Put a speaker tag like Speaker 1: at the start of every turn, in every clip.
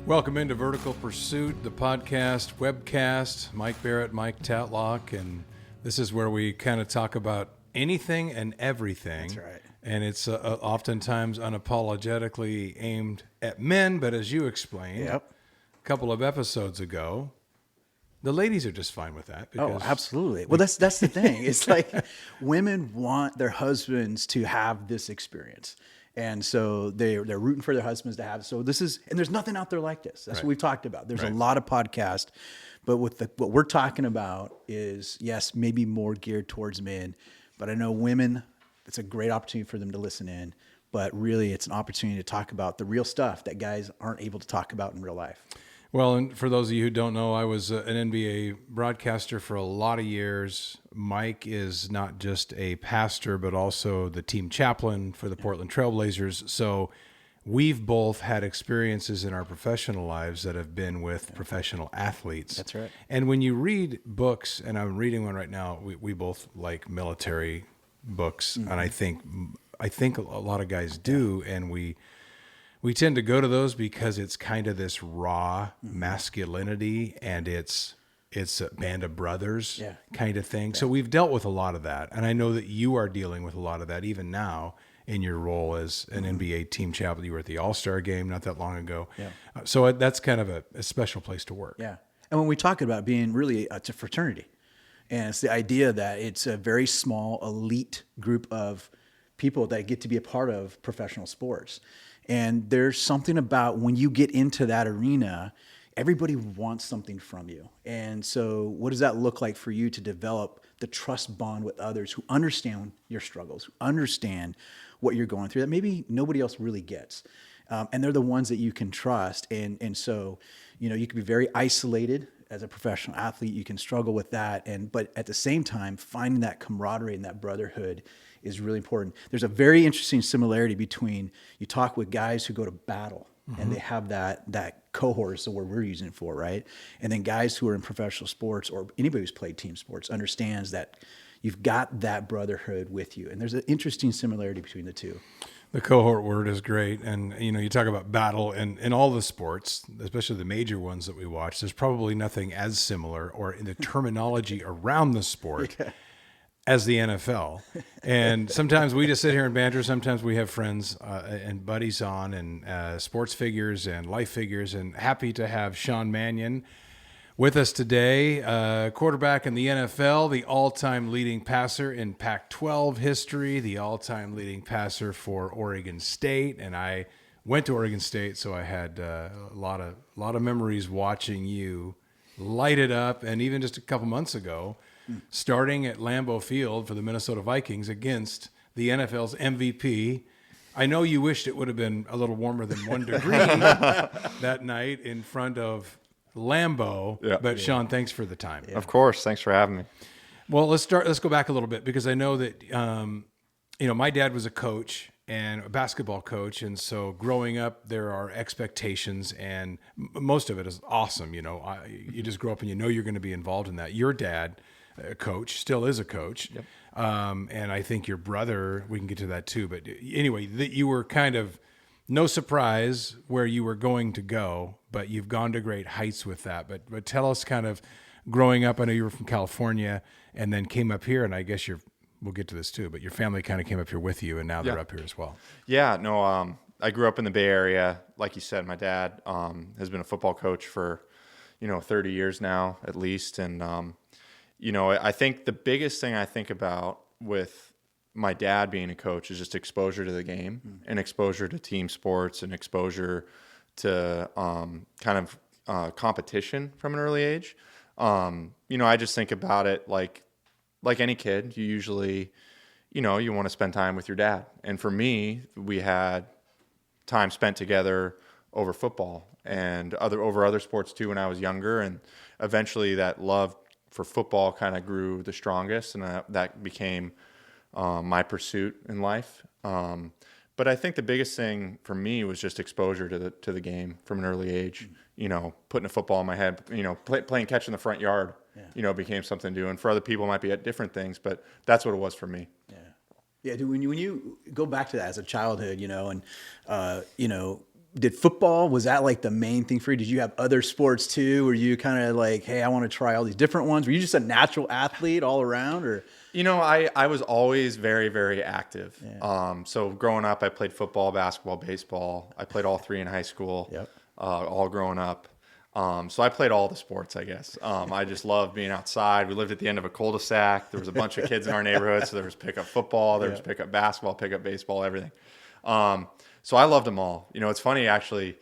Speaker 1: Welcome into Vertical Pursuit, the podcast, webcast. Mike Barrett, Mike Tatlock, and this is where we kind of talk about anything and everything.
Speaker 2: That's right.
Speaker 1: And it's oftentimes unapologetically aimed at men, but as you explained a couple of episodes ago, the ladies are just fine with that.
Speaker 2: Oh, absolutely. Well, that's the thing. It's like women want their husbands to have this experience. And so they're rooting for their husbands to have it. So this is, and there's nothing out there like this. That's what we've talked about. There's a lot of podcasts, but with what we're talking about is, yes, maybe more geared towards men, but I know women, it's a great opportunity for them to listen in, but really it's an opportunity to talk about the real stuff that guys aren't able to talk about in real life.
Speaker 1: Well, and for those of you who don't know, I was an NBA broadcaster for a lot of years. Mike is not just a pastor, but also the team chaplain for the Portland Trailblazers. So we've both had experiences in our professional lives that have been with professional athletes.
Speaker 2: That's right.
Speaker 1: And when you read books, and I'm reading one right now, we both like military books, and I think a lot of guys do, and we tend to go to those because it's kind of this raw masculinity, and it's a band of brothers kind of thing. So we've dealt with a lot of that. And I know that you are dealing with a lot of that even now in your role as an NBA team chaplain. You were at the All-Star game not that long ago. Yeah. So that's kind of a special place to work.
Speaker 2: Yeah. And when we talk about being really a fraternity, and it's the idea that it's a very small elite group of people that get to be a part of professional sports. And there's something about when you get into that arena, everybody wants something from you. And so what does that look like for you to develop the trust bond with others who understand your struggles, who understand what you're going through that maybe nobody else really gets? And they're the ones that you can trust. And so, you can be very isolated as a professional athlete. You can struggle with that. But at the same time, finding that camaraderie and that brotherhood is really important. There's a very interesting similarity between, you talk with guys who go to battle and they have that cohort is the word we're using it for, right? And then guys who are in professional sports or anybody who's played team sports understands that you've got that brotherhood with you. And there's an interesting similarity between the two.
Speaker 1: The cohort word is great. And, you talk about battle and in all the sports, especially the major ones that we watch, there's probably nothing as similar or in the terminology around the sport as the NFL. And sometimes we just sit here and banter. Sometimes we have friends and buddies on and sports figures and life figures, and happy to have Sean Mannion with us today, quarterback in the NFL, the all-time leading passer in Pac-12 history, the all-time leading passer for Oregon State. And I went to Oregon State, so I had a lot of memories watching you light it up. And even just a couple months ago, starting at Lambeau Field for the Minnesota Vikings against the NFL's MVP. I know you wished it would have been a little warmer than 1 degree that night in front of Lambeau. But Sean, thanks for the time.
Speaker 3: Of course. Thanks for having me.
Speaker 1: Well, let's go back a little bit, because I know that, my dad was a coach and a basketball coach. And so growing up, there are expectations, and most of it is awesome. You just grow up and you're going to be involved in that. Your dad, a coach, still is a coach. Yep. And I think your brother, we can get to that too. But anyway, that you were kind of no surprise where you were going to go, but you've gone to great heights with that. But tell us kind of growing up. I know you were from California and then came up here, and I guess we'll get to this too, but your family kind of came up here with you, and now they're up here as well.
Speaker 3: Yeah, no, I grew up in the Bay Area. Like you said, my dad has been a football coach for, 30 years now at least. And, I think the biggest thing I think about with my dad being a coach is just exposure to the game and exposure to team sports and exposure to competition from an early age. I just think about it like any kid, you usually, you want to spend time with your dad. And for me, we had time spent together over football and over other sports too when I was younger. And eventually that love for football kind of grew the strongest, and that became my pursuit in life. But I think the biggest thing for me was just exposure to the game from an early age. Putting a football in my head, playing catch in the front yard, became something to do. And for other people, it might be at different things, but that's what it was for me.
Speaker 2: Yeah. Dude, when you go back to that as a childhood, and did football, was that like the main thing for you? Did you have other sports too? Were you kind of like, hey, I want to try all these different ones? Were you just a natural athlete all around, or?
Speaker 3: I was always very, very active. Yeah. So growing up, I played football, basketball, baseball. I played all three in high school.
Speaker 2: Yep.
Speaker 3: All growing up. So I played all the sports, I guess. I just loved being outside. We lived at the end of a cul-de-sac. There was a bunch of kids in our neighborhood, so there was pickup football, there was pickup basketball, pickup baseball, everything. So I loved them all. It's funny, actually.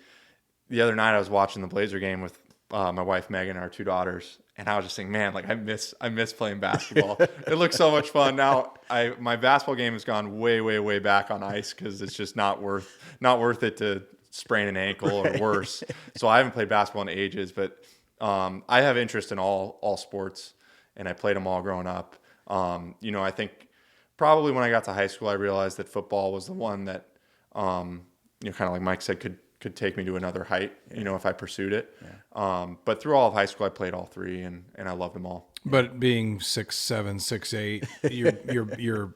Speaker 3: The other night I was watching the Blazer game with my wife Megan and our two daughters, and I was just thinking, man, like I miss playing basketball. It looks so much fun. Now my basketball game has gone way, way, way back on ice because it's just not worth it to sprain an ankle or worse. So I haven't played basketball in ages, but I have interest in all sports, and I played them all growing up. I think probably when I got to high school, I realized that football was the one that, kind of like Mike said, could take me to another height, if I pursued it. Yeah. But through all of high school, I played all three, and I loved them all.
Speaker 1: But being 6'7", 6'8", you're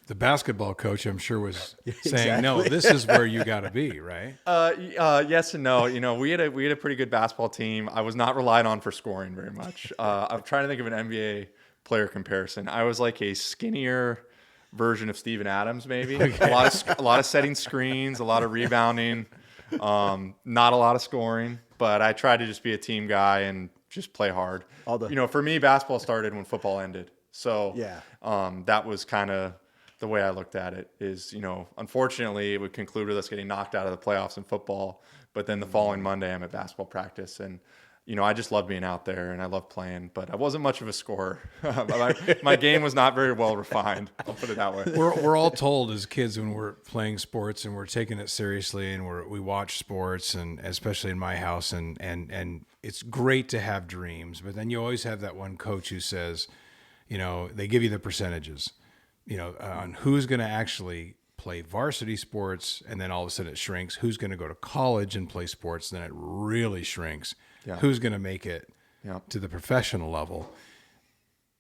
Speaker 1: the basketball coach, I'm sure, was saying, "No, this is where you got to be," right?
Speaker 3: Yes and no. We had a pretty good basketball team. I was not relied on for scoring very much. I'm trying to think of an NBA player comparison. I was like a skinnier version of Steven Adams, maybe. Okay. A lot of setting screens, a lot of rebounding, not a lot of scoring. But I tried to just be a team guy and just play hard. For me, basketball started when football ended. So that was kind of the way I looked at it is, unfortunately, it would conclude with us getting knocked out of the playoffs in football. But then the following Monday, I'm at basketball practice. And, I just loved being out there and I loved playing. But I wasn't much of a scorer. My game was not very well refined. I'll put it that way.
Speaker 1: We're all told as kids when we're playing sports and we're taking it seriously and we watch sports, and especially in my house, and it's great to have dreams. But then you always have that one coach who says, they give you the percentages. On who's going to actually play varsity sports, and then all of a sudden it shrinks. Who's going to go to college and play sports, and then it really shrinks. Yeah. Who's going to make it to the professional level?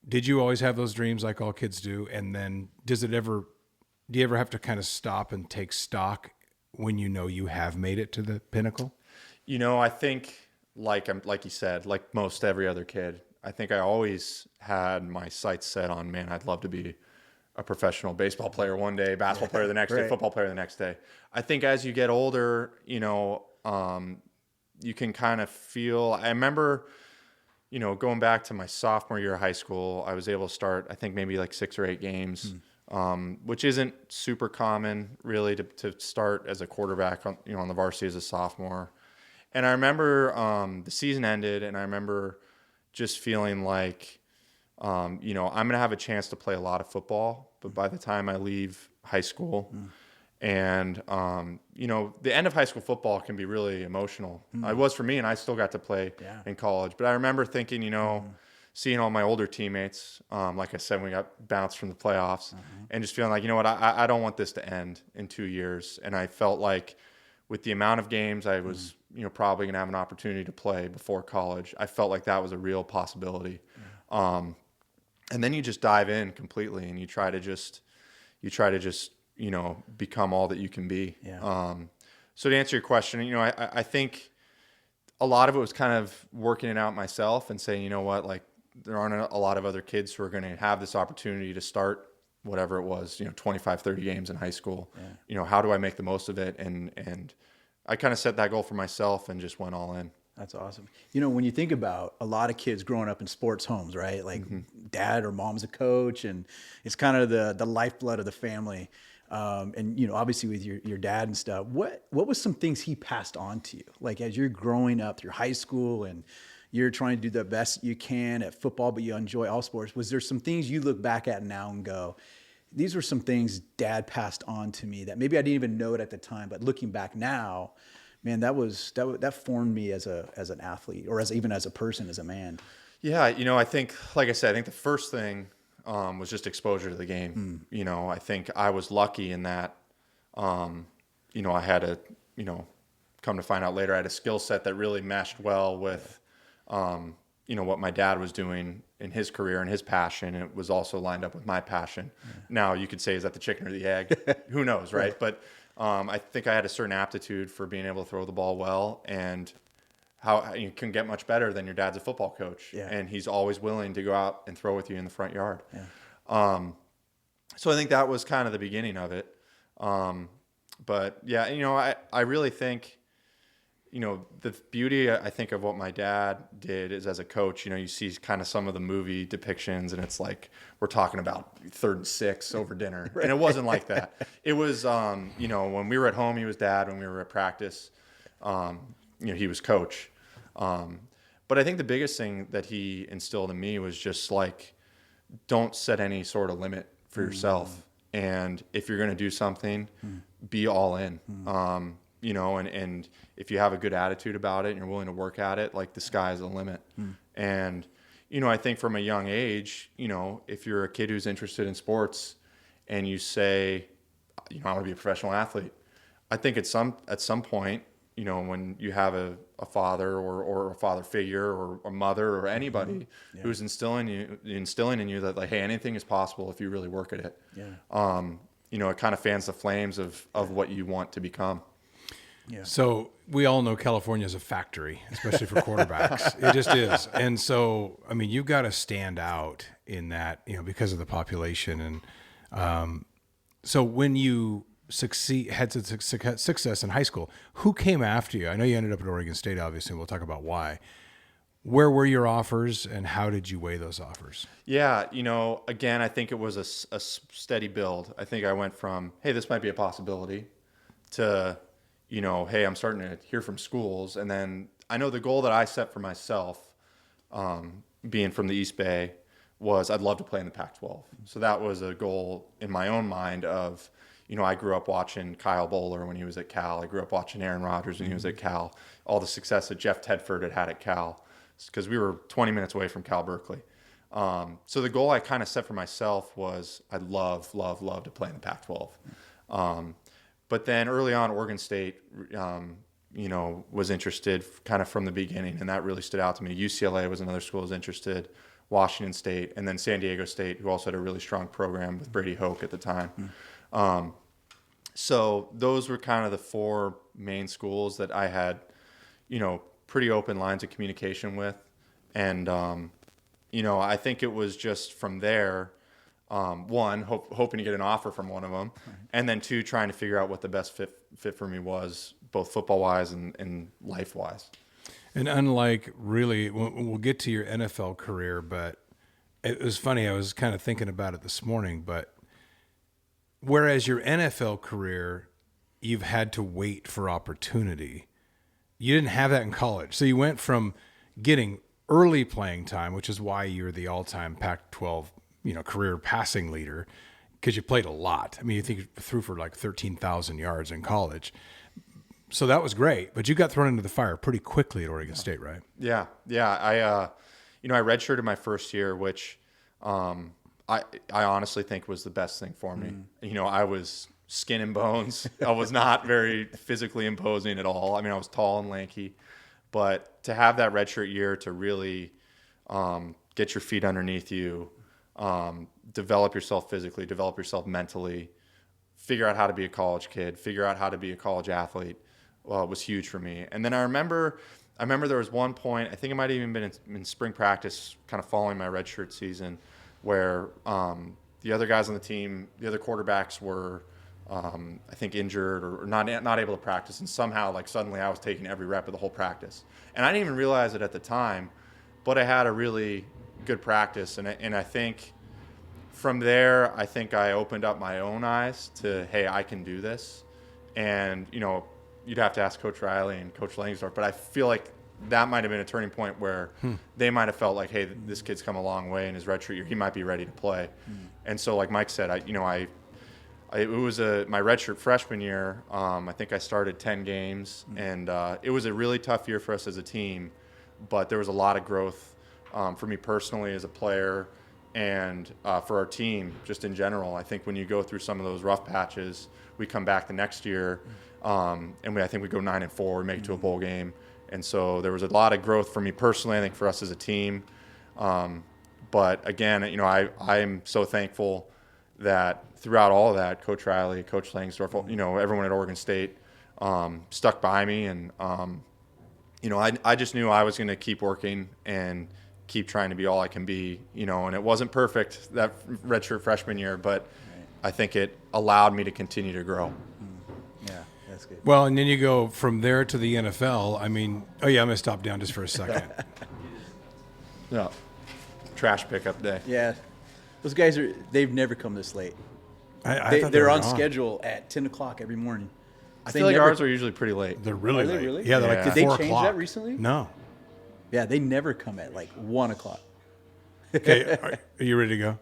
Speaker 1: Did you always have those dreams like all kids do? And then do you ever have to kind of stop and take stock when you have made it to the pinnacle?
Speaker 3: I think like you said, like most every other kid, I think I always had my sights set on, man, I'd love to be a professional baseball player one day, basketball player the next day, football player the next day. I think as you get older, you can kind of feel, I remember, going back to my sophomore year of high school, I was able to start, I think maybe like 6 or 8 games, which isn't super common really to start as a quarterback on the varsity as a sophomore. And I remember the season ended, and I remember just feeling like, I'm going to have a chance to play a lot of football, but by the time I leave high school, and the end of high school football can be really emotional. It was for me, and I still got to play in college. But I remember thinking, seeing all my older teammates, like I said, we got bounced from the playoffs, and just feeling like, I don't want this to end in 2 years. And I felt like with the amount of games I was, probably going to have an opportunity to play before college, I felt like that was a real possibility. And then you just dive in completely, and you try to just become all that you can be. Yeah. So to answer your question, I think a lot of it was kind of working it out myself and saying, like there aren't a lot of other kids who are going to have this opportunity to start whatever it was, 25, 30 games in high school. Yeah. How do I make the most of it? And I kind of set that goal for myself and just went all in.
Speaker 2: That's awesome. When you think about a lot of kids growing up in sports homes, right? Like dad or mom's a coach, and it's kind of the lifeblood of the family. And obviously with your dad and stuff, what was some things he passed on to you? Like as you're growing up through high school and you're trying to do the best you can at football, but you enjoy all sports. Was there some things you look back at now and go, these were some things dad passed on to me that maybe I didn't even know it at the time, but looking back now, man, that formed me as an athlete, or even as a person, as a man.
Speaker 3: Yeah, I think, like I said, the first thing was just exposure to the game. I think I was lucky in that, I had come to find out later, I had a skill set that really meshed well with, what my dad was doing in his career and his passion. And it was also lined up with my passion. Yeah. Now you could say, is that the chicken or the egg? Who knows, right? But I think I had a certain aptitude for being able to throw the ball well, and how you can get much better than your dad's a football coach.
Speaker 2: Yeah.
Speaker 3: And he's always willing to go out and throw with you in the front yard.
Speaker 2: Yeah.
Speaker 3: So I think that was kind of the beginning of it. But yeah, I really think, the beauty, I think, of what my dad did is, as a coach, you see kind of some of the movie depictions, and it's like we're talking about 3rd and 6 over dinner. Right. And it wasn't like that. It was, when we were at home, he was dad. When we were at practice, he was coach. But I think the biggest thing that he instilled in me was just like, don't set any sort of limit for yourself. And if you're going to do something, be all in. And if you have a good attitude about it and you're willing to work at it, like, the sky's the limit. And, I think from a young age, if you're a kid who's interested in sports and you say, I want to be a professional athlete, I think at some point, when you have a father or a father figure or a mother or anybody who's instilling in you that, like, hey, anything is possible if you really work at it. Yeah. It kind of fans the flames of what you want to become.
Speaker 1: Yeah. So we all know California is a factory, especially for quarterbacks. It just is. And so, I mean, you've got to stand out in that, because of the population. And so when you had success in high school, who came after you? I know you ended up at Oregon State, obviously. We'll talk about why. Where were your offers, and how did you weigh those offers?
Speaker 3: Yeah, again, I think it was a steady build. I think I went from, hey, this might be a possibility, to, hey, I'm starting to hear from schools. And then I know the goal that I set for myself, being from the East Bay, was I'd love to play in the Pac-12. So that was a goal in my own mind of, I grew up watching Kyle Bowler when he was at Cal. I grew up watching Aaron Rodgers when he was at Cal. All the success that Jeff Tedford had at Cal, because we were 20 minutes away from Cal Berkeley. So the goal I kind of set for myself was I'd love to play in the Pac-12. But then early on, Oregon State, was interested kind of from the beginning, and that really stood out to me. UCLA was another school that was interested, Washington State, and then San Diego State, who also had a really strong program with Brady Hoke at the time. So those were kind of the 4 main schools that I had, pretty open lines of communication with. And, I think it was just from there, one, hoping to get an offer from one of them, and then 2, trying to figure out what the best fit for me was, both football-wise and life-wise.
Speaker 1: And unlike, really, we'll get to your NFL career, but it was funny, I was kind of thinking about it this morning, but whereas your NFL career, you've had to wait for opportunity, you didn't have that in college. So you went from getting early playing time, which is why you're the all-time Pac-12, career passing leader, because you played a lot. I mean, you think you threw for like 13,000 yards in college. So that was great, but you got thrown into the fire pretty quickly at Oregon State, right?
Speaker 3: Yeah. I redshirted my first year, which I honestly think was the best thing for me. I was skin and bones. I was not very physically imposing at all. I mean, I was tall and lanky, but to have that redshirt year to really get your feet underneath you, develop yourself physically, develop yourself mentally, figure out how to be a college kid, figure out how to be a college athlete, was huge for me. And then I remember there was one point, I think it might have even been in spring practice, kind of following my redshirt season, where the other guys on the team, the other quarterbacks were, I think, injured or not able to practice. And somehow, like, suddenly I was taking every rep of the whole practice. And I didn't even realize it at the time, but I had a really good practice. And I think from there, I think I opened up my own eyes to, hey, I can do this. And, you'd have to ask Coach Riley and Coach Langsdorff, but I feel like that might have been a turning point where they might have felt like, hey, this kid's come a long way in his redshirt year. He might be ready to play. And so, like Mike said, it was my redshirt freshman year. I think I started 10 games, and it was a really tough year for us as a team, but there was a lot of growth for me personally as a player and for our team just in general. I think when you go through some of those rough patches, we come back the next year, and I think we go 9-4, we make it to a bowl game. And so there was a lot of growth for me personally, I think, for us as a team. But again, I'm so thankful, that throughout all of that, Coach Riley, Coach Langsdorff, everyone at Oregon State stuck by me. And, I just knew I was going to keep working and keep trying to be all I can be, and it wasn't perfect that redshirt freshman year, but I think it allowed me to continue to grow.
Speaker 2: Yeah, that's good.
Speaker 1: Well, and then you go from there to the NFL. I mean, I'm going to stop down just for a second.
Speaker 3: Yeah. Trash pickup day.
Speaker 2: Yeah, those guys they've never come this late.
Speaker 1: I thought
Speaker 2: They're
Speaker 1: were
Speaker 2: on schedule at 10 o'clock every morning.
Speaker 3: I feel like ours are usually pretty late.
Speaker 1: They're really
Speaker 2: Are they
Speaker 1: late.
Speaker 2: really?
Speaker 1: Yeah, they're like
Speaker 3: Yeah.
Speaker 2: Did they
Speaker 1: 4
Speaker 2: change
Speaker 1: o'clock.
Speaker 2: that recently?
Speaker 1: No.
Speaker 2: Yeah, they never come at like 1 o'clock.
Speaker 1: Okay, are you ready to go?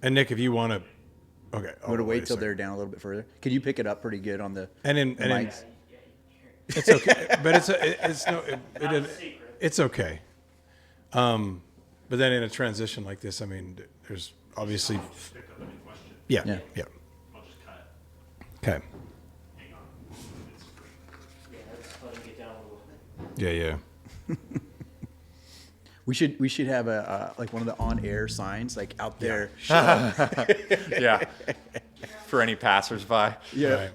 Speaker 1: And Nick, if you want to, okay,
Speaker 2: I'm going to wait till
Speaker 1: a
Speaker 2: they're down a little bit further. Can you pick it up pretty good on the
Speaker 1: mics?
Speaker 2: mics?
Speaker 1: It's okay, but it's okay. But then in a transition like this, I mean, there's obviously, yeah.
Speaker 4: I'll just cut.
Speaker 1: Okay.
Speaker 4: Hang on. It's free. Yeah, let's let him get down a little bit.
Speaker 1: Yeah.
Speaker 2: We should have a like one of the on-air signs like out there.
Speaker 3: Yeah. For any passersby.
Speaker 2: Yeah.
Speaker 1: Right.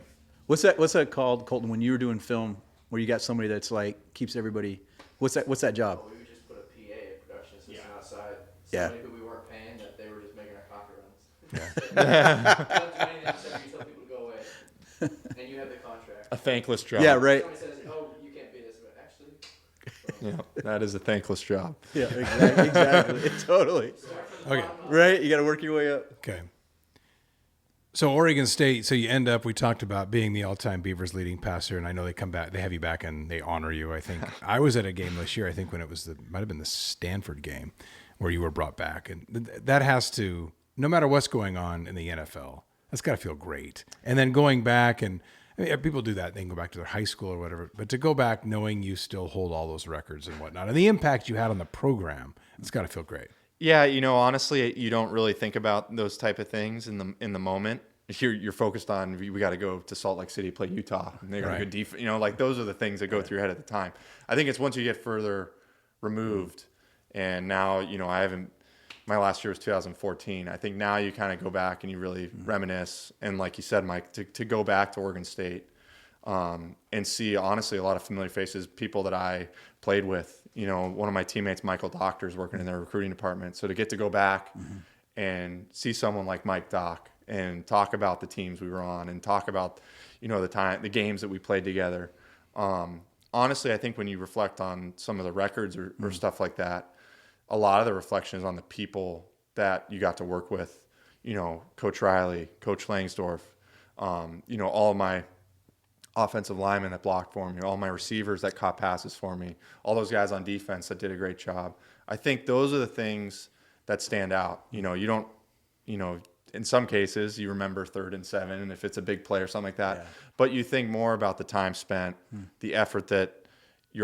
Speaker 2: What's that called, Colton? When you were doing film, where you got somebody that's like keeps everybody. What's that job?
Speaker 5: We would just put a PA, a production assistant outside.
Speaker 2: Yeah.
Speaker 5: Somebody who we weren't paying, that they were just making our coffee runs. Yeah. Don't do anything except you tell people to go away. And you have the contract.
Speaker 3: A thankless job.
Speaker 2: Yeah, right.
Speaker 5: Somebody says, oh, you can't be this, but actually.
Speaker 3: Yeah, that is a thankless job.
Speaker 2: Yeah, exactly. Totally.
Speaker 1: Okay.
Speaker 2: Right? You got to work your way up.
Speaker 1: Okay. So Oregon State, so you end up, we talked about being the all-time Beavers leading passer, and I know they come back, they have you back and they honor you, I think. I was at a game this year, I think when it was might have been the Stanford game where you were brought back. And that has to, no matter what's going on in the NFL, that's got to feel great. And then going back and, I mean, people do that, they can go back to their high school or whatever, but to go back knowing you still hold all those records and whatnot, and the impact you had on the program, it's got to feel great.
Speaker 3: Yeah, honestly, you don't really think about those type of things in the moment. You're focused on we got to go to Salt Lake City, play Utah, and they're going to go defense. Like those are the things that go through your head at the time. I think it's once you get further removed, and now I haven't. My last year was 2014. I think now you kind of go back and you really reminisce, and like you said, Mike, to go back to Oregon State and see honestly a lot of familiar faces, people that I played with. One of my teammates, Michael Doctor's working in their recruiting department. So to get to go back and see someone like Mike Doc and talk about the teams we were on and talk about, the games that we played together. Honestly, I think when you reflect on some of the records or stuff like that, a lot of the reflection is on the people that you got to work with, Coach Riley, Coach Langsdorff, all of my offensive linemen that blocked for me, all my receivers that caught passes for me, all those guys on defense that did a great job. I think those are the things that stand out. You don't, in some cases you remember 3rd and 7, and if it's a big play or something like that, but you think more about the time spent, the effort that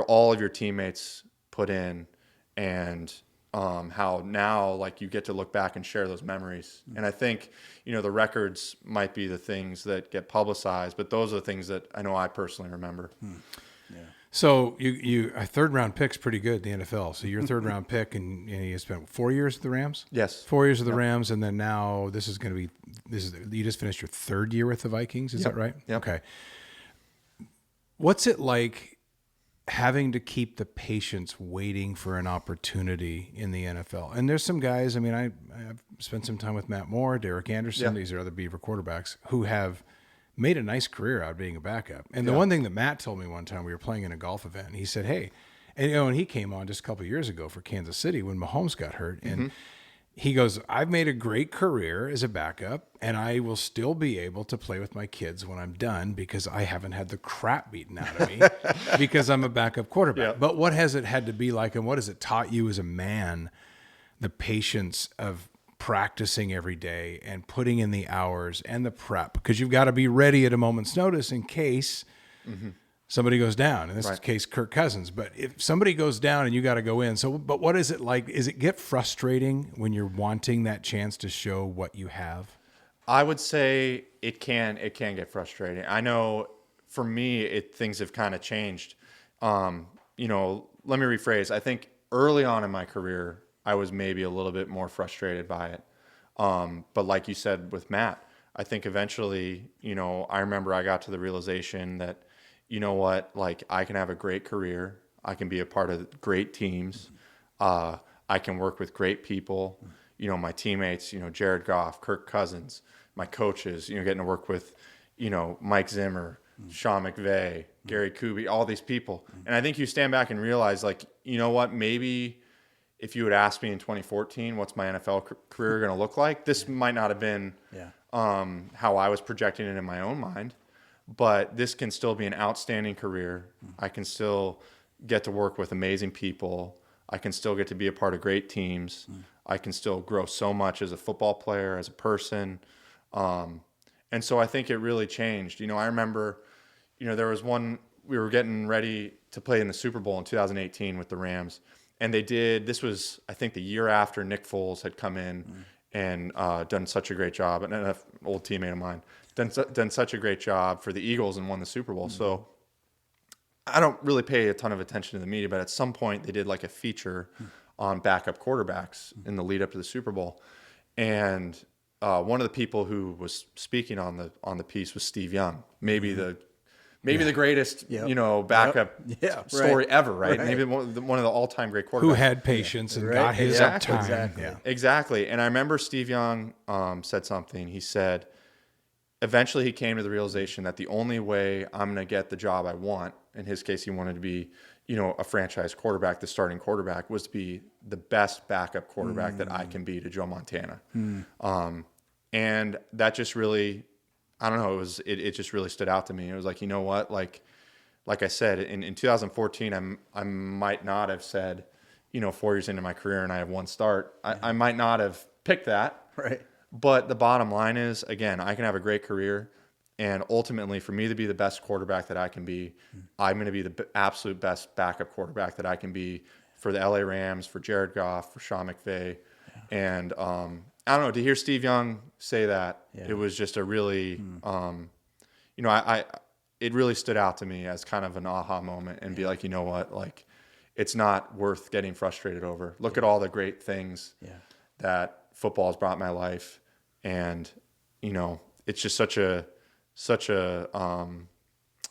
Speaker 3: all of your teammates put in, and how now like you get to look back and share those memories. And I think, the records might be the things that get publicized, but those are the things that I know I personally remember.
Speaker 1: So you a 3rd round pick's pretty good in the NFL. So you're a 3rd round pick, and you spent 4 years with the Rams?
Speaker 3: Yes.
Speaker 1: 4 years with the Rams, and then now you just finished your 3rd year with the Vikings, is that right?
Speaker 3: Yep.
Speaker 1: Okay. What's it like having to keep the patience waiting for an opportunity in the NFL? And there's some guys, I mean, I've spent some time with Matt Moore, Derek Anderson, these are other Beaver quarterbacks who have made a nice career out of being a backup. And the one thing that Matt told me one time, we were playing in a golf event, and he said, hey, and he came on just a couple of years ago for Kansas City when Mahomes got hurt. And he goes, I've made a great career as a backup, and I will still be able to play with my kids when I'm done because I haven't had the crap beaten out of me because I'm a backup quarterback.
Speaker 3: Yeah.
Speaker 1: But what has it had to be like, and what has it taught you as a man, the patience of practicing every day and putting in the hours and the prep? Because you've got to be ready at a moment's notice in case somebody goes down. In this case, Kirk Cousins. But if somebody goes down and you got to go in. So, but what is it like? Is it get frustrating when you're wanting that chance to show what you have?
Speaker 3: I would say it can get frustrating. I know for me, things have kind of changed. Let me rephrase. I think early on in my career, I was maybe a little bit more frustrated by it. But like you said with Matt, I think eventually, I remember I got to the realization that, you know what, like I can have a great career. I can be a part of great teams. I can work with great people. My teammates, Jared Goff, Kirk Cousins, my coaches, getting to work with, Mike Zimmer, Sean McVay, Gary Kuby, all these people. And I think you stand back and realize, like, you know what, maybe if you had asked me in 2014, what's my NFL career going to look like, this might not have been how I was projecting it in my own mind. But this can still be an outstanding career. I can still get to work with amazing people. I can still get to be a part of great teams. I can still grow so much as a football player, as a person. And so I think it really changed. I remember, there was we were getting ready to play in the Super Bowl in 2018 with the Rams. And this was, I think, the year after Nick Foles had come in and done such a great job. And an old teammate of mine, done such a great job for the Eagles and won the Super Bowl. So I don't really pay a ton of attention to the media, but at some point they did like a feature on backup quarterbacks in the lead up to the Super Bowl. And one of the people who was speaking on the piece was Steve Young, maybe the greatest, backup story ever, right? Maybe one of the all-time great quarterbacks.
Speaker 1: Who had patience and got his time.
Speaker 2: Exactly.
Speaker 1: Yeah.
Speaker 3: Exactly. And I remember Steve Young said something. He said, eventually he came to the realization that the only way I'm going to get the job I want, in his case he wanted to be, a franchise quarterback, the starting quarterback, was to be the best backup quarterback that I can be to Joe Montana. And that just really, I don't know, it just really stood out to me. It was like, you know what, like I said, in 2014, I might not have said, 4 years into my career and I have one start, I might not have picked that.
Speaker 2: Right.
Speaker 3: But the bottom line is, again, I can have a great career, and ultimately, for me to be the best quarterback that I can be, I'm going to be the absolute best backup quarterback that I can be for the LA Rams, for Jared Goff, for Sean McVay. And I don't know, to hear Steve Young say that, it was just a really, it really stood out to me as kind of an aha moment, and be like, you know what, like, it's not worth getting frustrated over. Look at all the great things that football has brought my life, and it's just such a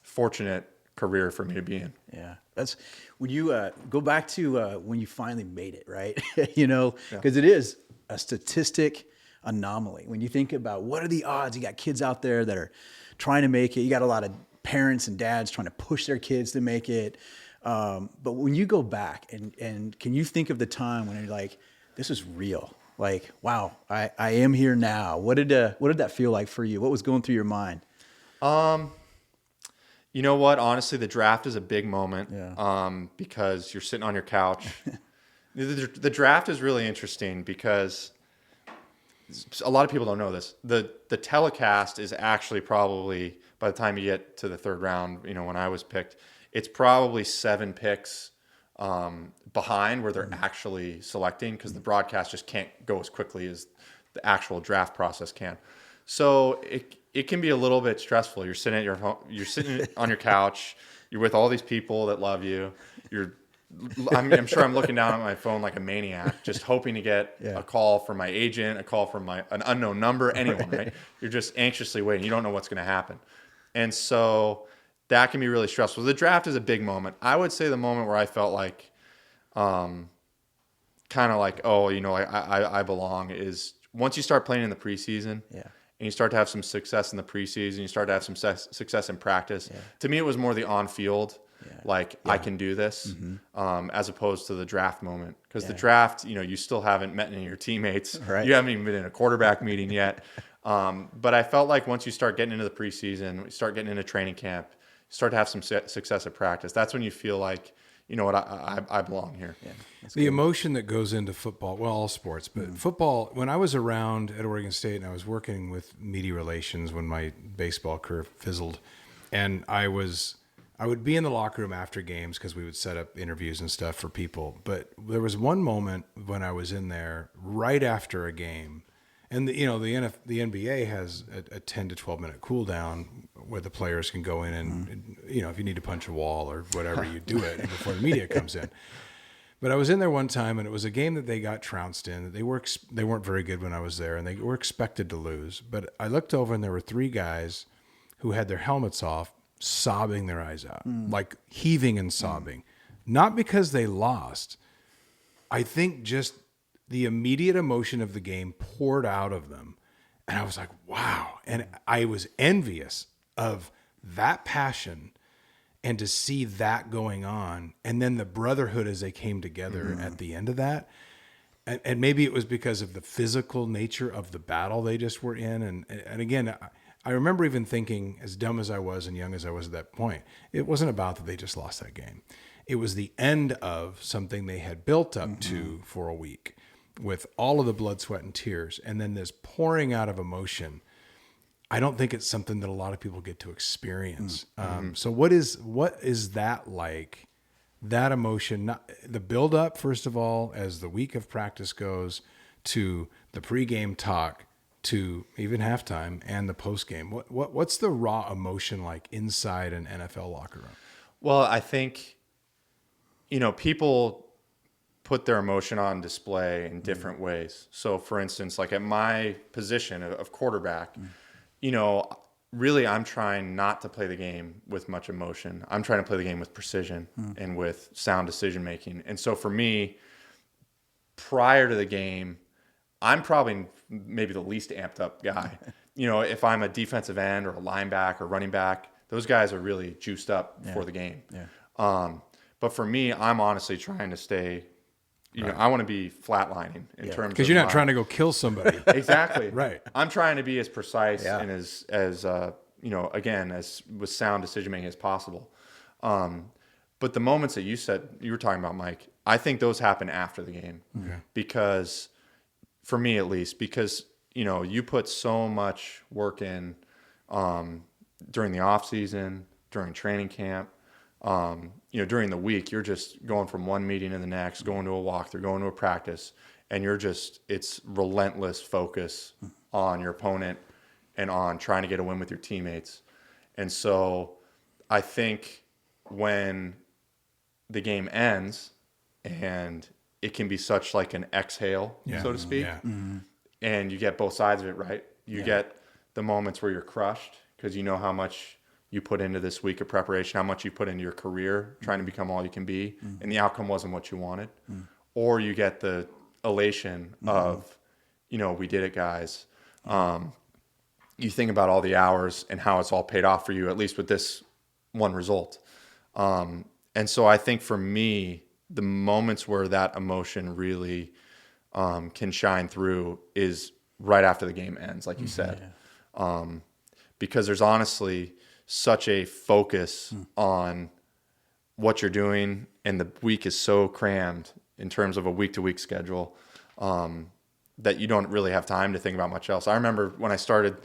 Speaker 3: fortunate career for me to be in.
Speaker 2: Yeah, that's when you go back to when you finally made it, right? Because it is a statistic anomaly. When you think about what are the odds, you got kids out there that are trying to make it. You got a lot of parents and dads trying to push their kids to make it. But when you go back and can you think of the time when you're like, this is real? Like, wow, I am here now. What did that feel like for you? What was going through your mind?
Speaker 3: You know what? Honestly, the draft is a big moment. Because you're sitting on your couch. The draft is really interesting because a lot of people don't know this. The telecast is actually probably, by the time you get to the third round, when I was picked, it's probably 7 picks behind where they're actually selecting, because the broadcast just can't go as quickly as the actual draft process can. So it can be a little bit stressful. You're sitting at your home, you're sitting on your couch, you're with all these people that love you. I'm sure I'm looking down at my phone like a maniac, just hoping to get a call from my agent, a call from an unknown number, anyone, right? You're just anxiously waiting. You don't know what's going to happen. And so that can be really stressful. The draft is a big moment. I would say the moment where I felt like, kind of like, oh, I belong, is once you start playing in the preseason, and you start to have some success in the preseason, you start to have some success in practice. To me, it was more the on-field, I can do this, as opposed to the draft moment. Because the draft, you still haven't met any of your teammates.
Speaker 2: Right.
Speaker 3: You haven't even been in a quarterback meeting yet. But I felt like once you start getting into the preseason, you start getting into training camp, you start to have some success at practice, that's when you feel like, you know what, I belong here.
Speaker 1: The emotion that goes into football, well, all sports, but football, when I was around at Oregon State and I was working with media relations when my baseball career fizzled, and I would be in the locker room after games because we would set up interviews and stuff for people. But there was one moment when I was in there right after a game, and the NBA has a 10 to 12 minute cool down where the players can go in and if you need to punch a wall or whatever, you do it before the media comes in. But I was in there one time, and it was a game that they got trounced in. They weren't very good when I was there, and they were expected to lose. But I looked over, and there were 3 guys who had their helmets off, sobbing their eyes out, like heaving and sobbing. Not because they lost. I think just the immediate emotion of the game poured out of them. And I was like, wow. And I was envious of that passion and to see that going on. And then the brotherhood as they came together at the end of that. And maybe it was because of the physical nature of the battle they just were in. And again, I remember even thinking, as dumb as I was and young as I was at that point, it wasn't about that they just lost that game. It was the end of something they had built up to for a week with all of the blood, sweat, and tears. And then this pouring out of emotion. I don't think it's something that a lot of people get to experience. So what is that like? That emotion, not the build up, first of all, as the week of practice goes, to the pregame talk, to even halftime and the postgame. What's the raw emotion like inside an NFL locker room?
Speaker 3: Well, I think, people put their emotion on display in different ways. So for instance, like at my position of quarterback, really I'm trying not to play the game with much emotion. I'm trying to play the game with precision and with sound decision making. And so for me, prior to the game, I'm probably maybe the least amped up guy. If I'm a defensive end or a linebacker or running back, those guys are really juiced up for the game. Yeah. But for me, I'm honestly trying to stay, I want to be flatlining in terms of,
Speaker 1: because you're not trying to go kill somebody.
Speaker 3: Exactly.
Speaker 1: Right.
Speaker 3: I'm trying to be as precise and as again, as with sound decision making as possible. But the moments that you were talking about, Mike, I think those happen after the game. Okay. Because for me at least, you put so much work in during the off season, during training camp, during the week, you're just going from one meeting to the next, going to a walkthrough, going to a practice, and it's relentless focus on your opponent and on trying to get a win with your teammates. And so I think when the game ends, and it can be such like an exhale, so to speak, and you get both sides of it, right? You get the moments where you're crushed because you know how much you put into this week of preparation, how much you put into your career trying to become all you can be, and the outcome wasn't what you wanted. Or you get the elation of, we did it, guys. You think about all the hours and how it's all paid off for you, at least with this one result. And so I think for me, the moments where that emotion really can shine through is right after the game ends, like you said. Because there's honestly such a focus on what you're doing, and the week is so crammed in terms of a week-to-week schedule that you don't really have time to think about much else. I remember when I started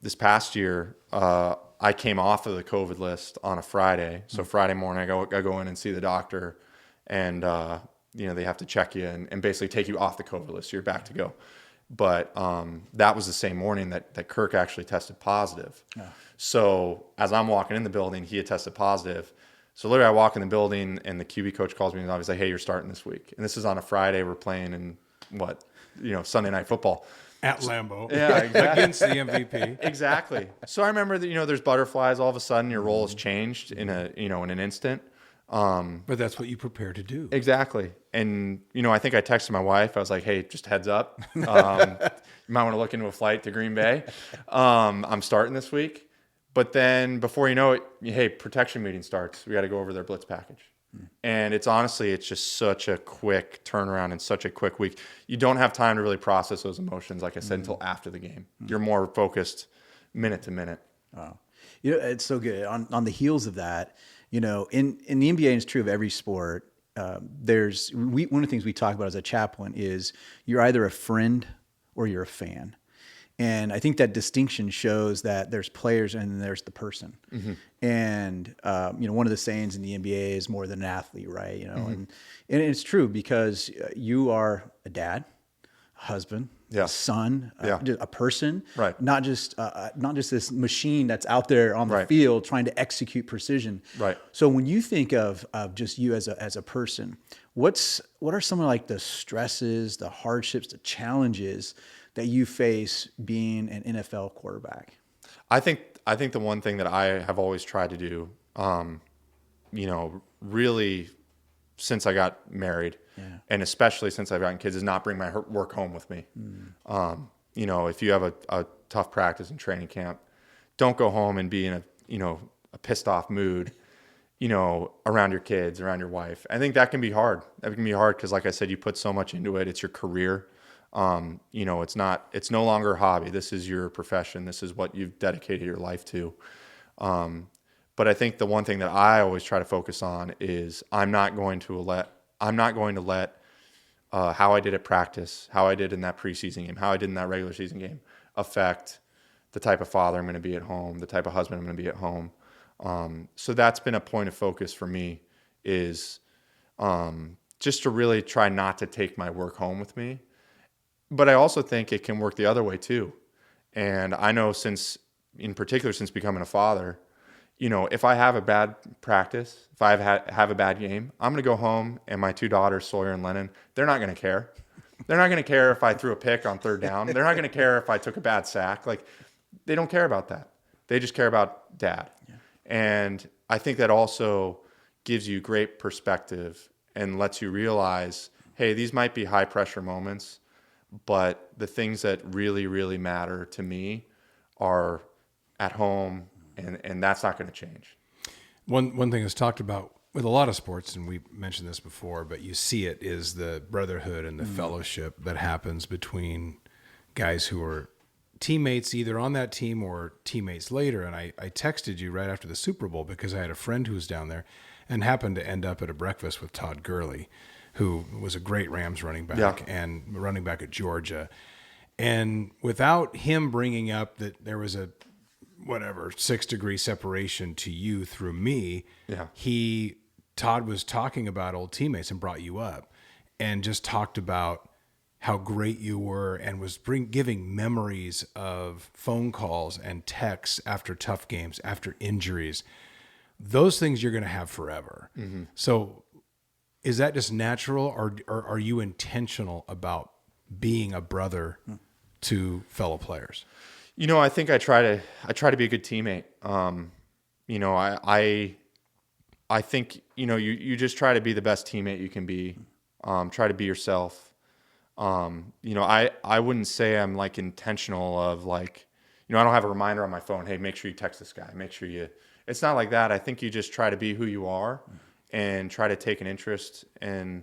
Speaker 3: this past year, I came off of the COVID list on a Friday. So Friday morning, I go in and see the doctor, and they have to check you and basically take you off the COVID list. So you're back to go. But that was the same morning that Kirk actually tested positive. Yeah. So as I'm walking in the building, he had tested positive. So literally I walk in the building, and the QB coach calls me, and he's like, "Hey, you're starting this week." And this is on a Friday. We're playing in Sunday Night Football.
Speaker 1: At Lambeau.
Speaker 3: Yeah, exactly.
Speaker 1: Against the MVP.
Speaker 3: Exactly. So I remember that, there's butterflies. All of a sudden your role has changed in an instant.
Speaker 1: But that's what you prepare to do.
Speaker 3: Exactly. And, I think I texted my wife. I was like, "Hey, just heads up. You might want to look into a flight to Green Bay. I'm starting this week." But then before you know it, hey, protection meeting starts. We got to go over their blitz package. And it's just such a quick turnaround and such a quick week. You don't have time to really process those emotions, like I said, until after the game. You're more focused minute to minute.
Speaker 2: Wow. It's so good. On the heels of that, in the NBA, and it's true of every sport, one of the things we talk about as a chaplain is you're either a friend or you're a fan. And I think that distinction shows that there's players and then there's the person. Mm-hmm. And, one of the sayings in the NBA is more than an athlete, right? And it's true because you are a dad, a husband,
Speaker 3: Yeah.
Speaker 2: a son,
Speaker 3: Yeah.
Speaker 2: a person,
Speaker 3: Right.
Speaker 2: not just this machine that's out there on the
Speaker 3: Right.
Speaker 2: field trying to execute precision.
Speaker 3: Right.
Speaker 2: So when you think of just you as a person, what are some of like the stresses, the hardships, the challenges that you face being an NFL quarterback?
Speaker 3: I think the one thing that I have always tried to do, really since I got married, and especially since I've gotten kids, is not bring my work home with me. If you have a tough practice in training camp, don't go home and be in a pissed off mood, around your kids, around your wife. I think that can be hard. That can be hard because, like I said, you put so much into it. It's your career. It's no longer a hobby. This is your profession. This is what you've dedicated your life to. But I think the one thing that I always try to focus on is I'm not going to let how I did at practice, how I did in that preseason game, how I did in that regular season game affect the type of father I'm going to be at home, the type of husband I'm going to be at home. So that's been a point of focus for me is just to really try not to take my work home with me. But I also think it can work the other way too. And I know in particular since becoming a father, if I have a bad practice, if I have a bad game, I'm going to go home and my two daughters, Sawyer and Lennon, they're not going to care. They're not going to care if I threw a pick on third down. They're not going to care if I took a bad sack. Like, they don't care about that. They just care about dad. Yeah. And I think that also gives you great perspective and lets you realize, hey, these might be high pressure moments, but the things that really, really matter to me are at home, and that's not going to change.
Speaker 1: One thing that's talked about with a lot of sports, and we mentioned this before, but you see it, is the brotherhood and the fellowship that happens between guys who are teammates either on that team or teammates later. And I texted you right after the Super Bowl because I had a friend who was down there and happened to end up at a breakfast with Todd Gurley, who was a great Rams running back and running back at Georgia. And without him bringing up that there was a 6-degree separation to you through me, Todd was talking about old teammates and brought you up and just talked about how great you were and was giving memories of phone calls and texts after tough games, after injuries. Those things you're going to have forever. Mm-hmm. So is that just natural, or are you intentional about being a brother to fellow players?
Speaker 3: I think I try to be a good teammate. I think, you just try to be the best teammate you can be. Try to be yourself. I wouldn't say I'm like intentional of like, I don't have a reminder on my phone, hey, make sure you text this guy. Make sure it's not like that. I think you just try to be who you are and try to take an interest in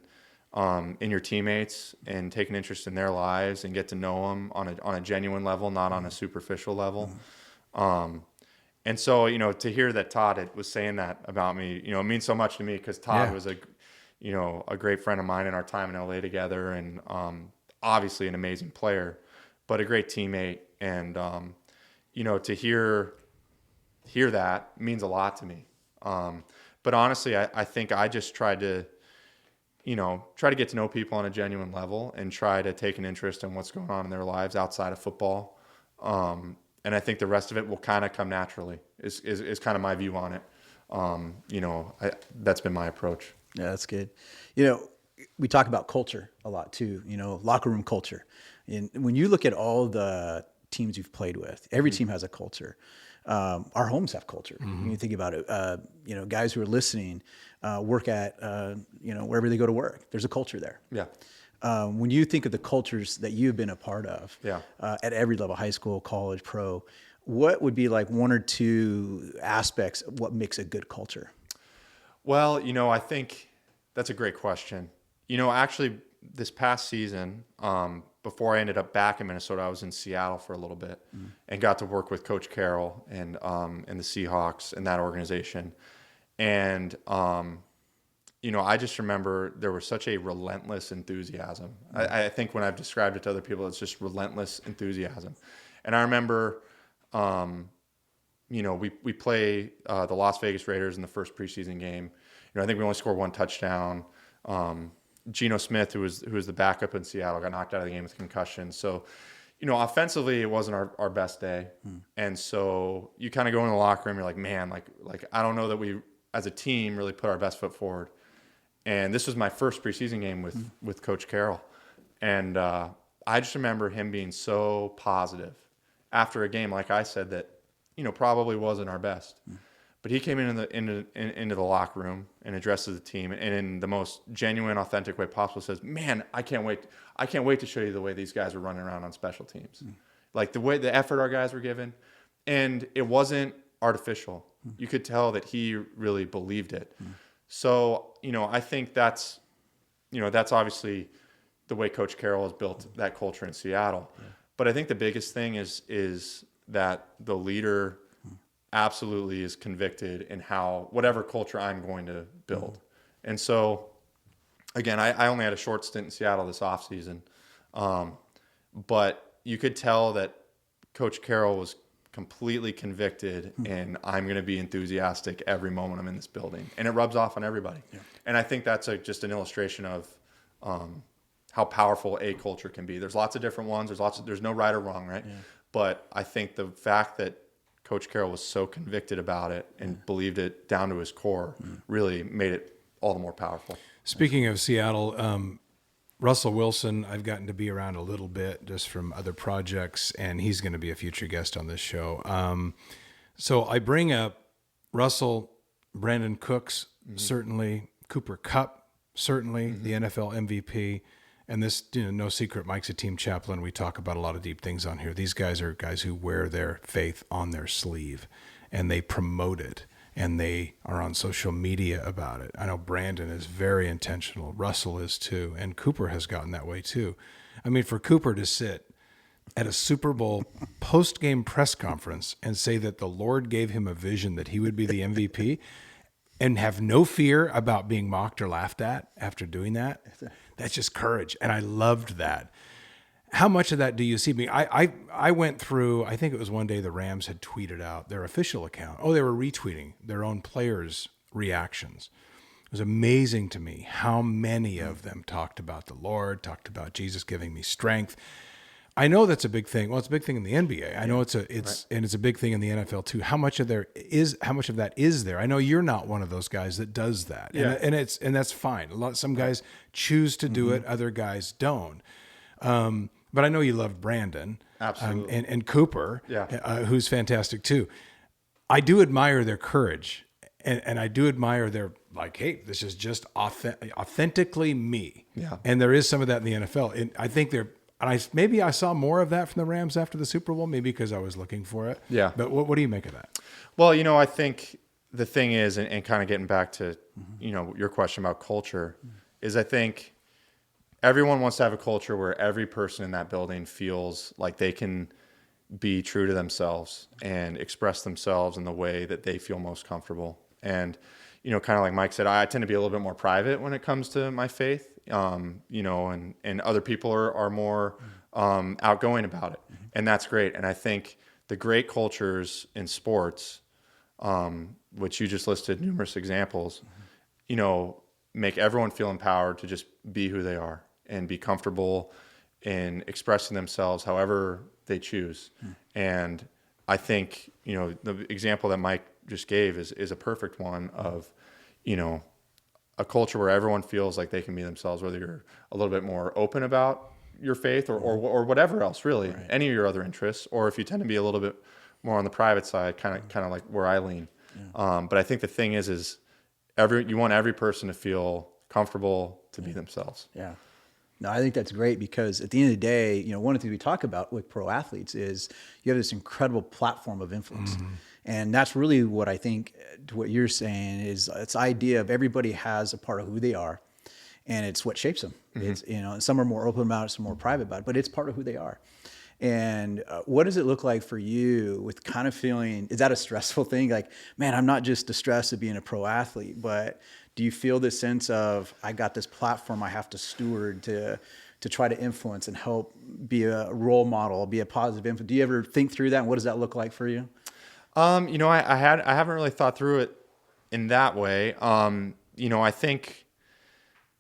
Speaker 3: your teammates and take an interest in their lives and get to know them on a genuine level, not on a superficial level. And so, to hear that Todd was saying that about me, it means so much to me because Todd was a great friend of mine in our time in LA together, and obviously an amazing player, but a great teammate. And to hear that means a lot to me. But honestly, I think I just tried to get to know people on a genuine level and try to take an interest in what's going on in their lives outside of football. And I think the rest of it will kind of come naturally is kind of my view on it. That's been my approach.
Speaker 2: Yeah, that's good. We talk about culture a lot too, locker room culture. And when you look at all the teams you've played with, every team has a culture. Our homes have culture. When you think about it, guys who are listening work at, wherever they go to work, there's a culture there.
Speaker 3: Yeah.
Speaker 2: When you think of the cultures that you've been a part of at every level, high school, college, pro, what would be like one or two aspects of what makes a good culture?
Speaker 3: Well, I think that's a great question. Actually, this past season, before I ended up back in Minnesota, I was in Seattle for a little bit and got to work with Coach Carroll and the Seahawks and that organization. And, I just remember there was such a relentless enthusiasm. I think when I've described it to other people, it's just relentless enthusiasm. And I remember, we play the Las Vegas Raiders in the first preseason game. I think we only scored one touchdown. Geno Smith, who was the backup in Seattle, got knocked out of the game with concussion. So, offensively, it wasn't our best day. And so you kind of go in the locker room, you're like, man, like I don't know that we as a team really put our best foot forward. And this was my first preseason game with Coach Carroll. And I just remember him being so positive after a game, like I said, that, probably wasn't our best. But he came into the locker room and addresses the team, and in the most genuine, authentic way possible says, man, I can't wait to show you the way these guys were running around on special teams. Like the effort our guys were given. And it wasn't artificial. You could tell that he really believed it. So, I think that's obviously the way Coach Carroll has built that culture in Seattle. But I think the biggest thing is that the leader absolutely is convicted in whatever culture I'm going to build. And so, again, I only had a short stint in Seattle this offseason. But you could tell that Coach Carroll was completely convicted and I'm going to be enthusiastic every moment I'm in this building. And it rubs off on everybody. Yeah. And I think that's just an illustration of how powerful a culture can be. There's lots of different ones. There's no right or wrong, right? Yeah. But I think the fact that Coach Carroll was so convicted about it and believed it down to his core really made it all the more powerful.
Speaker 1: Speaking of Seattle, Russell Wilson, I've gotten to be around a little bit just from other projects, and he's going to be a future guest on this show. So I bring up Russell, Brandon Cooks, certainly, Cooper Kupp, certainly, the NFL MVP. And this, no secret, Mike's a team chaplain. We talk about a lot of deep things on here. These guys are guys who wear their faith on their sleeve, and they promote it, and they are on social media about it. I know Brandon is very intentional. Russell is too, and Cooper has gotten that way too. I mean, for Cooper to sit at a Super Bowl post-game press conference and say that the Lord gave him a vision that he would be the MVP and have no fear about being mocked or laughed at after doing that, that's just courage. And I loved that. How much of that do you see? I went through, I think it was one day the Rams had tweeted out their official account. Oh, they were retweeting their own players' reactions. It was amazing to me how many of them talked about the Lord, talked about Jesus giving me strength. I know that's a big thing. Well, it's a big thing in the NBA. I know it's a big thing in the NFL too. How much of that is there? I know you're not one of those guys that does that. Yeah. And that's fine. Some guys choose to do it, other guys don't. But I know you love Brandon.
Speaker 3: Absolutely.
Speaker 1: And Cooper, who's fantastic too. I do admire their courage. And I do admire their, like, hey, this is just authentically me. Yeah. And there is some of that in the NFL. And I think maybe I saw more of that from the Rams after the Super Bowl, maybe because I was looking for it. Yeah. But what do you make of that?
Speaker 3: Well, I think the thing is, and kind of getting back to, your question about culture, is I think everyone wants to have a culture where every person in that building feels like they can be true to themselves and express themselves in the way that they feel most comfortable. And, kind of like Mike said, I tend to be a little bit more private when it comes to my faith. And other people are more outgoing about it. And that's great. And I think the great cultures in sports, which you just listed numerous examples, make everyone feel empowered to just be who they are and be comfortable in expressing themselves however they choose. And I think, the example that Mike just gave is a perfect one of, a culture where everyone feels like they can be themselves, whether you're a little bit more open about your faith or whatever else, really, right. Any of your other interests, or if you tend to be a little bit more on the private side, kind of like where I lean. Yeah. But I think the thing is you want every person to feel comfortable to be themselves.
Speaker 2: Yeah. No, I think that's great because at the end of the day, one of the things we talk about with pro athletes is you have this incredible platform of influence. And that's really what I think what you're saying is it's idea of everybody has a part of who they are and it's what shapes them. It's, some are more open about it, some more private about it, but it's part of who they are. And what does it look like for you with kind of feeling, is that a stressful thing? Like, man, I'm not just distressed of being a pro athlete, but do you feel this sense of, I got this platform I have to steward to try to influence and help be a role model, be a positive influence? Do you ever think through that? And what does that look like for you?
Speaker 3: I haven't really thought through it in that way. I think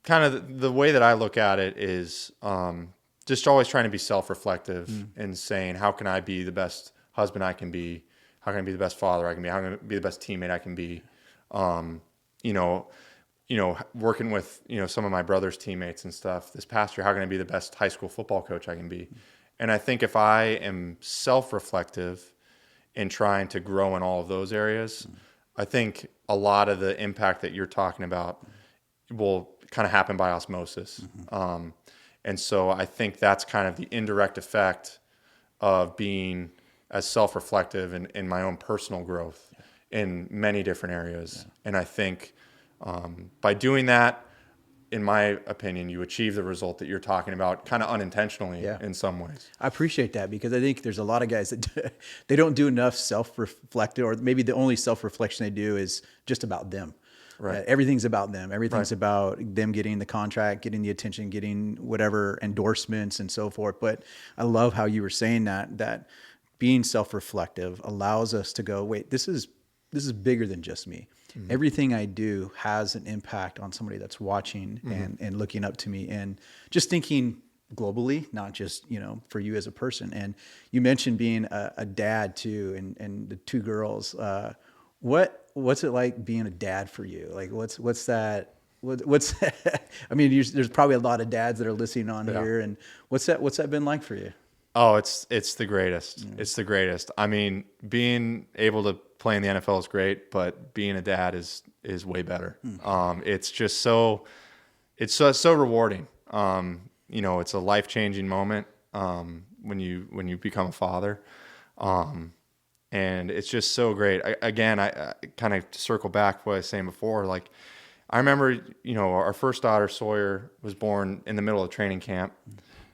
Speaker 3: kind of the way that I look at it is just always trying to be self-reflective and saying, how can I be the best husband I can be? How can I be the best father I can be? How can I be the best teammate I can be? Working with, some of my brother's teammates and stuff this past year, how can I be the best high school football coach I can be? And I think if I am self-reflective in trying to grow in all of those areas, I think a lot of the impact that you're talking about will kind of happen by osmosis. And so I think that's kind of the indirect effect of being as self-reflective in my own personal growth in many different areas. And I think by doing that, in my opinion, you achieve the result that you're talking about kind of unintentionally in some ways.
Speaker 2: I appreciate that, because I think there's a lot of guys that they don't do enough self-reflective, or maybe the only self-reflection they do is just about them.
Speaker 3: Right.
Speaker 2: Everything's about them. Everything's about them getting the contract, getting the attention, getting whatever endorsements and so forth. But I love how you were saying that being self-reflective allows us to go, wait, this is bigger than just me. Everything I do has an impact on somebody that's watching and looking up to me, and just thinking globally, not just, for you as a person. And you mentioned being a dad too, and the two girls. What's it like being a dad for you? Like, what's that? What's that? I mean, there's probably a lot of dads that are listening on here, and what's that been like for you?
Speaker 3: Oh, it's the greatest. It's the greatest. I mean, being able to play in the NFL is great, but being a dad is way better. It's just it's so rewarding. It's a life-changing moment when you become a father. And it's just so great. I kind of circle back to what I was saying before. Like, I remember, our first daughter, Sawyer, was born in the middle of training camp.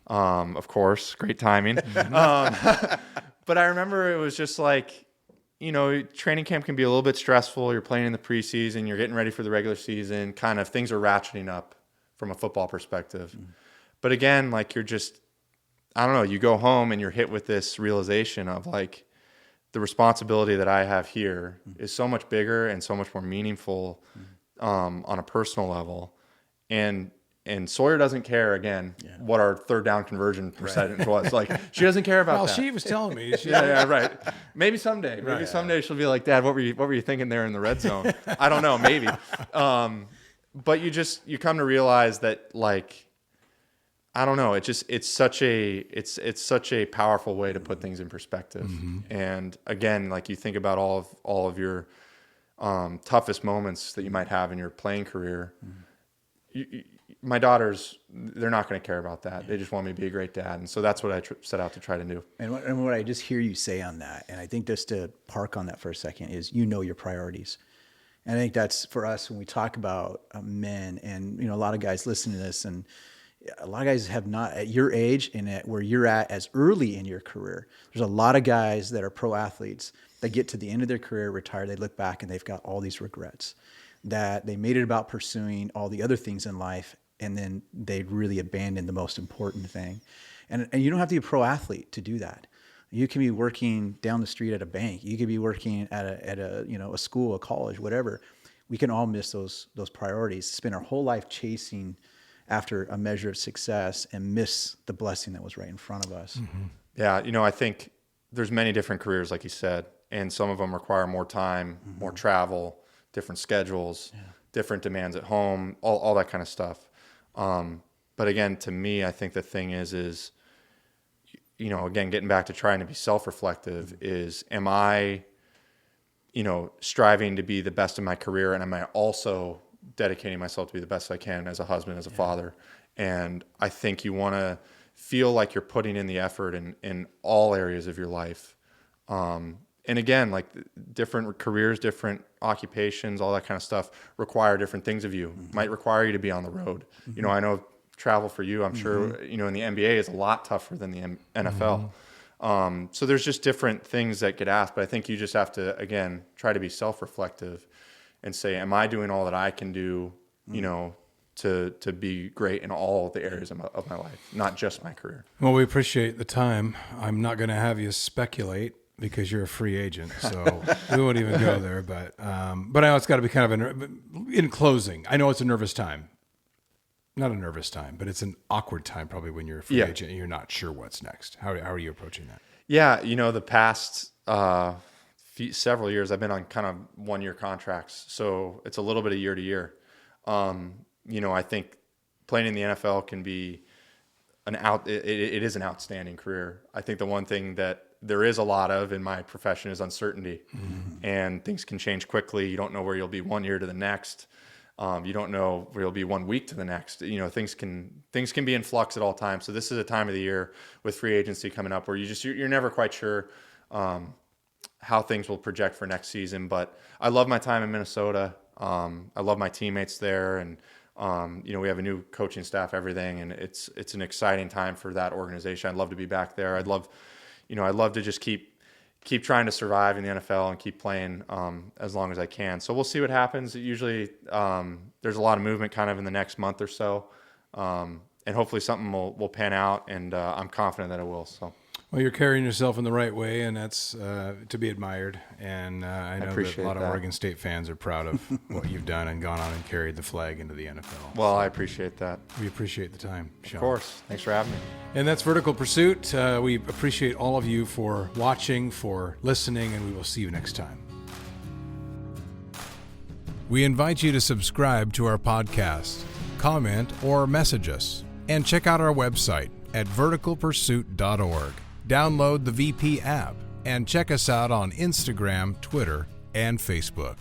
Speaker 3: Of course, great timing. But I remember it was just like, training camp can be a little bit stressful. You're playing in the preseason, you're getting ready for the regular season, kind of things are ratcheting up from a football perspective. But again, like, you're just, I don't know, you go home and you're hit with this realization of like, the responsibility that I have here is so much bigger and so much more meaningful on a personal level. And Sawyer doesn't care, again, what our third down conversion percentage was. Like, she doesn't care about that.
Speaker 1: She was telling me.
Speaker 3: Yeah, right. Maybe someday. Maybe someday she'll be like, Dad, what were you thinking there in the red zone? I don't know, maybe. But you come to realize that, like, I don't know. It's such a powerful way to put things in perspective. And again, like, you think about all of your toughest moments that you might have in your playing career. My daughters, they're not going to care about that. They just want me to be a great dad, and so that's what I set out to try to do.
Speaker 2: And what I just hear you say on that, and I think just to park on that for a second, is your priorities. And I think that's for us when we talk about men, and a lot of guys listen to this, and a lot of guys have not, at your age and at where you're at as early in your career, there's a lot of guys that are pro athletes that get to the end of their career, retire, they look back and they've got all these regrets that they made it about pursuing all the other things in life, and then they really abandoned the most important thing. And you don't have to be a pro athlete to do that. You can be working down the street at a bank. You could be working at a school, a college, whatever. We can all miss those priorities, spend our whole life chasing after a measure of success and miss the blessing that was right in front of us.
Speaker 3: Yeah, I think there's many different careers, like you said, and some of them require more time, more travel, different schedules, different demands at home, all that kind of stuff. But again, to me, I think the thing is, again, getting back to trying to be self-reflective is, am I, striving to be the best in my career, and am I also dedicating myself to be the best I can as a husband, as a father? And I think you want to feel like you're putting in the effort in all areas of your life. And again, like, different careers, different occupations, all that kind of stuff require different things of you. Might require you to be on the road. I know travel for you, I'm sure, in the NBA is a lot tougher than the NFL. So there's just different things that get asked, but I think you just have to, again, try to be self-reflective and say, am I doing all that I can do, to be great in all the areas of my life, not just my career.
Speaker 1: Well, we appreciate the time. I'm not going to have you speculate because you're a free agent, so we won't even go there. But I know it's got to be kind of in closing. I know it's a nervous time. not a nervous time, but it's an awkward time probably when you're a free agent and you're not sure what's next. How are you approaching that?
Speaker 3: Yeah, the past several years I've been on kind of 1-year contracts, so it's a little bit of year to year. I think playing in the NFL can be it is an outstanding career. I think the one thing that there is a lot of in my profession is uncertainty, and things can change quickly. You don't know where you'll be 1 year to the next. You don't know where you'll be 1 week to the next. Things can be in flux at all times. So this is a time of the year with free agency coming up where you're never quite sure how things will project for next season. But I love my time in Minnesota. I love my teammates there, and we have a new coaching staff, everything, and it's an exciting time for that organization. I'd love to be back there. I'd love to just keep trying to survive in the NFL and keep playing as long as I can. So we'll see what happens. Usually there's a lot of movement kind of in the next month or so, and hopefully something will pan out, and I'm confident that it will. So.
Speaker 1: Well, you're carrying yourself in the right way, and that's to be admired. And I know that a lot of Oregon State fans are proud of what you've done and gone on and carried the flag into the NFL.
Speaker 3: Well, I appreciate that.
Speaker 1: We appreciate the time, Sean.
Speaker 3: Of course. Thanks for having me.
Speaker 1: And that's Vertical Pursuit. We appreciate all of you for watching, for listening, and we will see you next time. We invite you to subscribe to our podcast, comment, or message us, and check out our website at verticalpursuit.org. Download the VP app and check us out on Instagram, Twitter, and Facebook.